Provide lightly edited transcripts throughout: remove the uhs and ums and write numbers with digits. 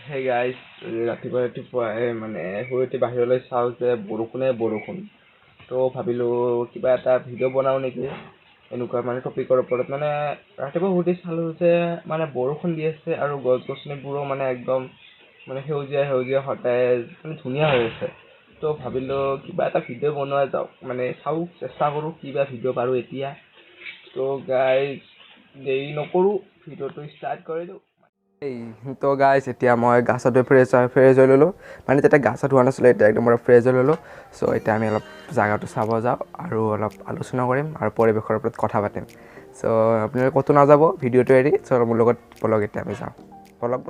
Hey guys ৰাতিপুৱাই মানে শুই উঠি বাহিৰলৈ চাওঁ যে বৰষুণ তো ভাবিলোঁ কিবা এটা ভিডিঅ' বনাওঁ নেকি এনেকুৱা মানে টপিকৰ ওপৰত মানে ৰাতিপুৱা শুই উঠি চালোঁ যে মানে বৰষুণ দি আছে আৰু গছ গছনিবোৰো মানে একদম মানে সেউজীয়া সতেজ মানে ধুনীয়া হৈ আছে। তো ভাবিলোঁ কিবা এটা ভিডিঅ' বনোৱা যাওক মানে চাওঁ চেষ্টা কৰোঁ কিবা ভিডিঅ' পাৰোঁ এতিয়া। তো গাইজ দেৰি নকৰোঁ, ভিডিঅ'টো ষ্টাৰ্ট কৰি দিওঁ। তো গাইজ এতিয়া মই গা চা ধুই ফ্ৰেছ হৈ ল'লোঁ, মানে তেতিয়া গা চা ধোৱা নাছিলোঁ, এতিয়া একদম ফ্ৰেছ হৈ ল'লোঁ। চ' এতিয়া আমি অলপ জাগাটো চাব যাওঁ আৰু অলপ আলোচনা কৰিম আৰু পৰিৱেশৰ ওপৰত কথা পাতিম। চ' আপোনালোকে ক'তো নাযাব ভিডিঅ'টো এৰি। চ' মোৰ লগত বলক এতিয়া আমি যাওঁ, বলক।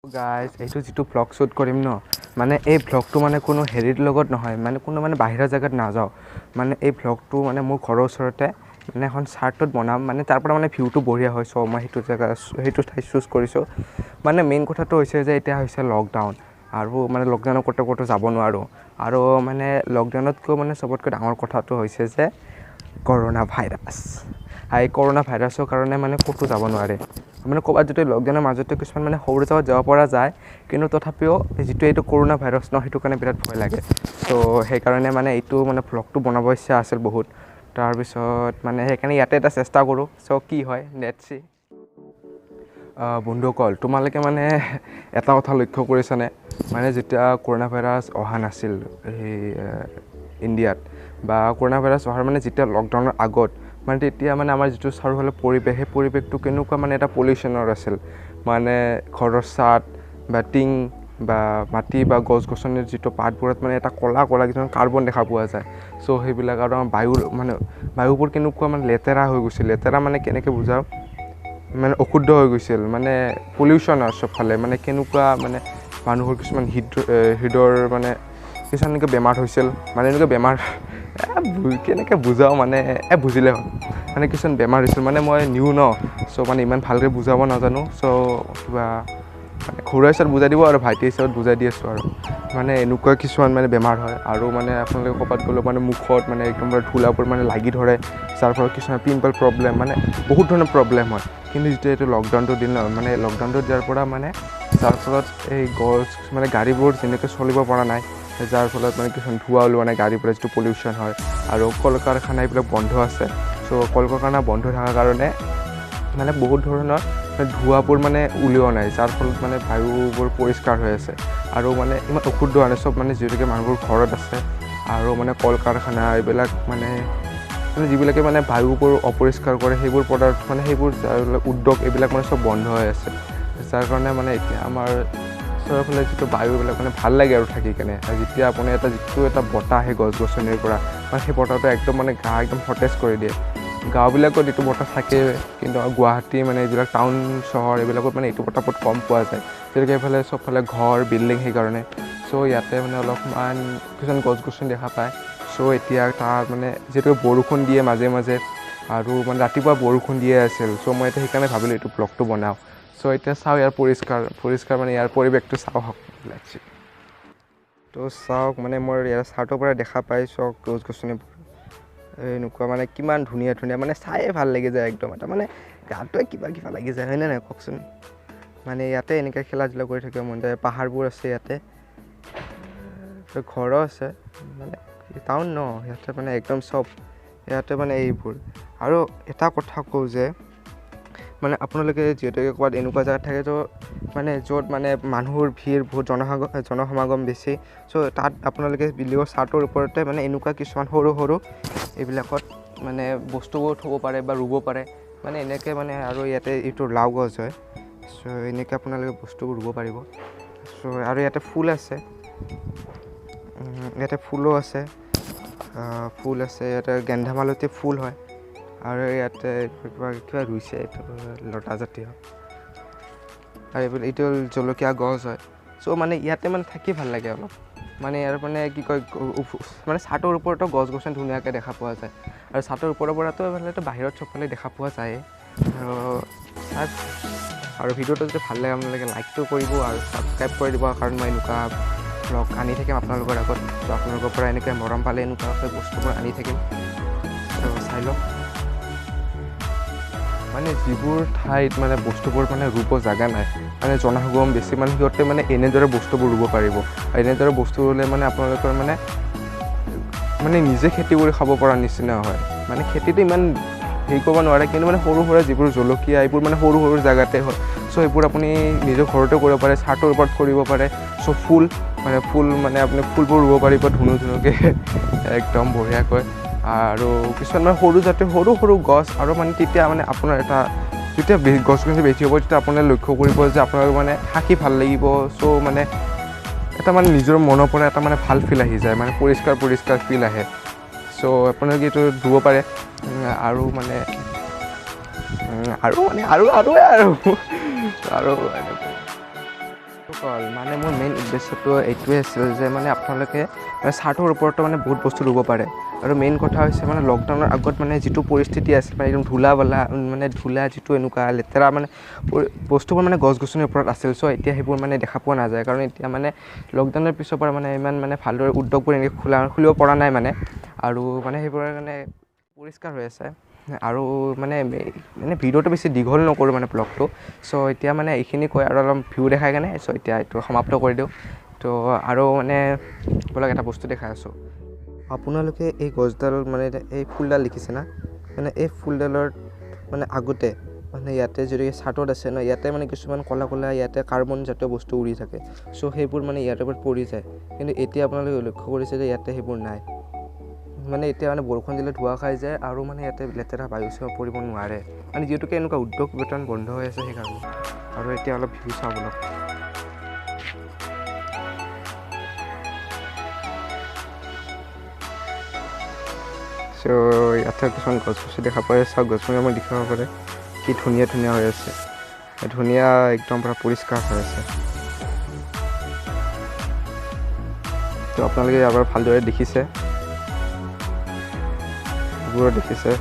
গাইজ এইটো যিটো ভ্লগ শ্বুট কৰিম ন, মানে এই ভ্লগটো মানে কোনো হেৰিৰ লগত নহয়, মানে কোনো মানে বাহিৰৰ জেগাত নাযাওঁ। মানে এই ভ্লগটো মানে মোৰ ঘৰৰ ওচৰতে মানে এখন চাৰ্টত বনাম, মানে তাৰ পৰা মানে ভিউটো বঢ়িয়া হয়। চ' মই সেইটো ঠাই চুজ কৰিছোঁ। মানে মেইন কথাটো হৈছে যে এতিয়া হৈছে লকডাউন, আৰু মানে লকডাউনত ক'তো যাব নোৱাৰোঁ। আৰু মানে লকডাউনতকৈ মানে চবতকৈ ডাঙৰ কথাটো হৈছে যে কৰোণা ভাইৰাছ। এই কৰোণা ভাইৰাছৰ কাৰণে মানে ক'তো যাব নোৱাৰে। মানে ক'ৰবাত যদি লকডাউনৰ মাজতে কিছুমান মানে সৰু জাগাত যাব পৰা যায়, কিন্তু তথাপিও এইটো কৰোণা ভাইৰাছ ন, সেইটো কাৰণে বিৰাট ভয় লাগে। ত' সেইকাৰণে মানে এইটো মানে ভ্লগটো বনাব ইচ্ছা আছিল বহুত। তাৰপিছত মানে সেইকাৰণে ইয়াতে এটা চেষ্টা কৰোঁ। চ' কি হয় লেটছ চি। বন্ধুসকল, তোমালোকে মানে এটা কথা লক্ষ্য কৰিছানে, মানে যেতিয়া কৰোণা ভাইৰাছ অহা নাছিল সেই ইণ্ডিয়াত, বা কৰোণা ভাইৰাছ অহাৰ মানে যেতিয়া লকডাউনৰ আগত, মানে তেতিয়া মানে আমাৰ যিটো চাৰিওফালে পৰিৱেশ, সেই পৰিৱেশটো কেনেকুৱা মানে এটা পলিউশ্যনৰ আছিল। মানে ঘৰৰ ছাদ বা টিং বা মাটি বা গছ গছনিৰ যিটো পাতবোৰত মানে এটা ক'লা কিছুমান কাৰ্বন দেখা পোৱা যায়। চ' সেইবিলাক আৰু আমাৰ বায়ুবোৰ কেনেকুৱা মানে লেতেৰা হৈ গৈছিল। লেতেৰা মানে কেনেকৈ বুজাওঁ, মানে অশুদ্ধ হৈ গৈছিল, মানে পলিউশ্যন আৰু চবফালে মানে কেনেকুৱা মানে মানুহৰ কিছুমান হৃদয়ৰ মানে কিছুমান এনেকৈ বেমাৰ হৈছিল। মানে এনেকুৱা বেমাৰ কেনেকৈ বুজাওঁ, মানে বুজিলে হ'ল। মানে কিছুমান বেমাৰ হৈছিল, মানে মই নিউ ন, চ' মানে ইমান ভালকৈ বুজাব নাজানো। চ' কিবা মানে ঘৰুৱা হিচাপত বুজাই দিব আৰু ভাইটি হিচাপত বুজাই দি আছোঁ আৰু। মানে এনেকুৱা কিছুমান মানে বেমাৰ হয়, আৰু মানে আপোনালোকে ক'ৰবাত গ'লেও মানে মুখত মানে একদম ধূলাবোৰ মানে লাগি ধৰে, যাৰ ফলত কিছুমান পিম্পল প্ৰব্লেম, মানে বহুত ধৰণৰ প্ৰব্লেম হয়। কিন্তু যেতিয়া এইটো লকডাউনটো দিল ন, মানে লকডাউনটো দিয়াৰ পৰা মানে যাৰ ফলত এই মানে গাড়ীবোৰ যেনেকৈ চলিব পৰা নাই, যাৰ ফলত মানে কিছুমান ধোঁৱা ওলোৱা নাই গাড়ীৰ পৰা, যিটো পলিউশ্যন হয়। আৰু কল কাৰখানা এইবিলাক বন্ধ আছে। চ' কল কাৰখানা বন্ধ থকাৰ কাৰণে মানে বহুত ধৰণৰ ধোঁৱাবোৰ মানে উলিওৱা নাই, যাৰ ফলত মানে বায়ুবোৰ পৰিষ্কাৰ হৈ আছে। আৰু মানে ইমান অশুদ্ধ হোৱা নাই, চব মানে যিহেতুকে মানুহবোৰ ঘৰত আছে, আৰু মানে কল কাৰখানা এইবিলাক মানে যিবিলাকে মানে বায়ুবোৰ অপৰিষ্কাৰ কৰে, সেইবোৰ পদাৰ্থ মানে সেইবোৰ উদ্যোগ এইবিলাক মানে চব বন্ধ হৈ আছে। যাৰ কাৰণে মানে এতিয়া আমাৰ চাৰিওফালে যিটো বায়ুবিলাক মানে ভাল লাগে আৰু থাকি কেনে। যেতিয়া আপুনি যিটো এটা বতাহ আহে গছ গছনিৰ পৰা, মানে সেই বতাহটো একদম মানে গা একদম সতেজ কৰি দিয়ে। গাঁওবিলাকত এইটো বতাহ থাকেই, কিন্তু গুৱাহাটী মানে এইবিলাক টাউন চহৰ এইবিলাকত মানে এইটো বতাহ বহুত কম পোৱা যায়। যেনেকৈ এইফালে চবফালে ঘৰ বিল্ডিং, সেইকাৰণে। চ' ইয়াতে মানে অলপমান কিছুমান গছ গছনি দেখা পায়। চ' এতিয়া তাত মানে যিহেতু বৰষুণ দিয়ে মাজে মাজে, আৰু মানে ৰাতিপুৱা বৰষুণ দিয়ে আছিল। চ' মই এতিয়া সেইকাৰণে ভাবিলোঁ এইটো ব্লগটো বনাওঁ। চ' এতিয়া চাওঁ ইয়াৰ পৰিষ্কাৰ মানে ইয়াৰ পৰিৱেশটো চাওঁ। তো চাওক, মানে মই ইয়াৰ চাৰ্টৰ পৰা দেখা পাই চাওক গছ গছনিবোৰ এনেকুৱা মানে কিমান ধুনীয়া মানে চায়ে ভাল লাগি যায় একদম। এটা মানে গাটোৱে কিবা লাগি যায়, হয়নে নাই কওকচোন। মানে ইয়াতে এনেকৈ খেলা ধূলা কৰি থাকিব মন যায়। পাহাৰবোৰ আছে ইয়াতে, ঘৰো আছে, মানে টাউন ন, ইয়াতে মানে একদম চব ইয়াতে মানে এইবোৰ। আৰু এটা কথা কওঁ যে মানে আপোনালোকে যিহেতুকে ক'ৰবাত এনেকুৱা জেগাত থাকে, তো মানে য'ত মানে মানুহৰ ভিৰ বহুত জনসমাগম বেছি, চ' তাত আপোনালোকে বিল্ডিঙৰ চাৰ্টৰ ওপৰতে মানে এনেকুৱা কিছুমান সৰু এইবিলাকত মানে বস্তুবোৰ থ'ব পাৰে বা ৰুব পাৰে। মানে এনেকৈ মানে, আৰু ইয়াতে এইটো লাও গছ হয়। চ' এনেকৈ আপোনালোকে বস্তুবোৰ ৰুব পাৰিব। চ' আৰু ইয়াতে ফুল আছে, ইয়াতে ফুলো আছে, ইয়াতে গেন্ধামালতী ফুল হয়। আৰু ইয়াতে কিবা ৰুইছে, এইটো লতা জাতীয়, আৰু এইটো জলকীয়া গছ হয়। চ' মানে ইয়াতে মানে থাকি ভাল লাগে অলপ। মানে ইয়াৰ মানে কি কয়, মানে চাৰ্টৰ ওপৰতো গছ গছনি ধুনীয়াকৈ দেখা পোৱা যায়। আৰু চাৰ্টৰ ওপৰৰ পৰাতো এইফালেতো বাহিৰত চবফালে দেখা পোৱা যায়েই। আৰু ভিডিঅ'টো যদি ভাল লাগে আপোনালোকে লাইকটো কৰিব আৰু ছাবস্ক্ৰাইব কৰি দিব, কাৰণ মই এনেকুৱা ব্লগ আনি থাকিম আপোনালোকৰ আগত। ত' আপোনালোকৰ পৰা এনেকৈ মৰম পালে এনেকুৱাকৈ বস্তুবোৰ আনি থাকিম। ত' চাই লওক মানে যিবোৰ ঠাইত মানে বস্তুবোৰ মানে ৰুব জেগা নাই, মানে জনসমাগম বেছি, মানে সিহঁতে মানে এনেদৰে বস্তুবোৰ ৰুব পাৰিব। এনেদৰে বস্তু ৰুলে মানে আপোনালোকৰ মানে নিজে খেতি কৰি খাব পৰা নিচিনা হয়। মানে খেতিটো ইমান হেৰি কৰিব নোৱাৰে, কিন্তু মানে সৰু সুৰা যিবোৰ জলকীয়া এইবোৰ মানে সৰু সৰু জেগাতে হয়। চ' সেইবোৰ আপুনি নিজৰ ঘৰতে কৰিব পাৰে, চাৰ্টৰ ওপৰত কৰিব পাৰে। চ' ফুল মানে আপুনি ফুলবোৰ ৰুব পাৰিব ধুনীয়াকৈ একদম বঢ়িয়াকৈ। আৰু কিছুমান মানে সৰু সৰু গছ, আৰু মানে তেতিয়া মানে আপোনাৰ যেতিয়া গছ গছনি বেছি হ'ব তেতিয়া আপোনালোকে লক্ষ্য কৰিব যে আপোনালোকৰ মানে থাকি ভাল লাগিব। চ' মানে এটা মানে নিজৰ মনৰ পৰা এটা মানে ভাল ফিল আহি যায়, মানে পৰিষ্কাৰ ফিল আহে। চ' আপোনালোকে এইটো ৰুব পাৰে। আৰু মানে মোৰ মেইন উদ্দেশ্যটো এইটোৱে আছিল যে মানে আপোনালোকে চাৰ্টৰ ওপৰতো মানে বহুত বস্তু ৰুব পাৰে। আৰু মেইন কথা হৈছে মানে লকডাউনৰ আগত মানে যিটো পৰিস্থিতি আছিল, মানে একদম ধূলা যিটো এনেকুৱা লেতেৰা মানে বস্তুবোৰ মানে গছ গছনিৰ ওপৰত আছিল। চ' এতিয়া সেইবোৰ মানে দেখা পোৱা নাযায়, কাৰণ এতিয়া মানে লকডাউনৰ পিছৰ পৰা মানে ইমান মানে ভালদৰে উদ্যোগবোৰ এনেকৈ খুলিব পৰা নাই মানে। আৰু মানে সেইবোৰৰ কাৰণে পৰিষ্কাৰ হৈ আছে। আৰু মানে ভিডিঅ'টো বেছি দীঘল নকৰোঁ মানে ব্লগটো। চ' এতিয়া মানে এইখিনি কৈ আৰু অলপ ভিউ দেখাই কেনে চ' এতিয়া এইটো সমাপ্ত কৰি দিওঁ। তো আৰু মানে আপোনালোক এটা বস্তু দেখাই আছোঁ। আপোনালোকে এই গছডাল মানে এই ফুলডাল দেখিছে না, মানে এই ফুলডালৰ মানে আগতে মানে ইয়াতে যদি চাৰ্টত আছে ন, ইয়াতে মানে কিছুমান ক'লা ইয়াতে কাৰ্বন জাতীয় বস্তু উৰি থাকে। চ' সেইবোৰ মানে ইয়াৰ ওপৰত পৰি যায়। কিন্তু এতিয়া আপোনালোকে লক্ষ্য কৰিছে যে ইয়াতে সেইবোৰ নাই। মানে এতিয়া মানে বৰষুণ দিলে ধোৱা খাই যায়, আৰু মানে ইয়াতে লেতেৰা বায়ু পৰিব নোৱাৰে, মানে যিহেতুকে এনেকুৱা উদ্যোগ বৰ্তমান বন্ধ হৈ আছে সেইকাৰণে। আৰু এতিয়া অলপ ভিউ চাওঁ বলক। চ' ইয়াতে কিছুমান গছ গছনি দেখা পাই, চাওক গছনি আমাক দেখাব পাৰে কি ধুনীয়া হৈ আছে, ধুনীয়া একদম পুৰা পৰিষ্কাৰ হৈ আছে। তো আপোনালোকে ইয়াৰ পৰা ভালদৰে দেখিছে, এইবোৰো দেখিছে।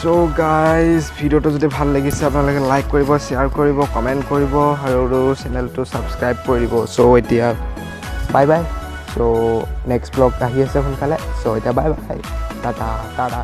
চ' গাইজ, ভিডিঅ'টো যদি ভাল লাগিছে আপোনালোকে লাইক কৰিব, শ্বেয়াৰ কৰিব, কমেণ্ট কৰিব, আৰু চেনেলটো ছাবস্ক্ৰাইব কৰি দিব। চ' এতিয়া বাই বাই। চ' নেক্সট ব্লগ আহি আছে সোনকালে। চ' এতিয়া বাই বাই, টাটা।